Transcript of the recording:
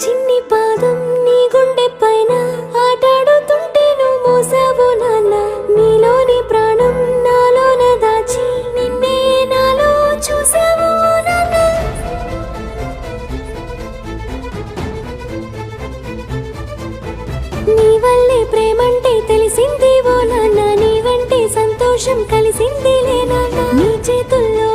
చిన్ని పాదం నీ గుండె పైన ఆటాడుతుంటే నువ్వు మోసావు నాన్న. నీలోని ప్రాణం నాలోన దాచి నిన్నే నాలో చూసావు నాన్న. నీ వల్లే ప్రేమంటే తెలిసింది ఓ నాన్న. నీ వెంటే సంతోషం కలిసింది లే నాన్న. నీ చేతుల్లో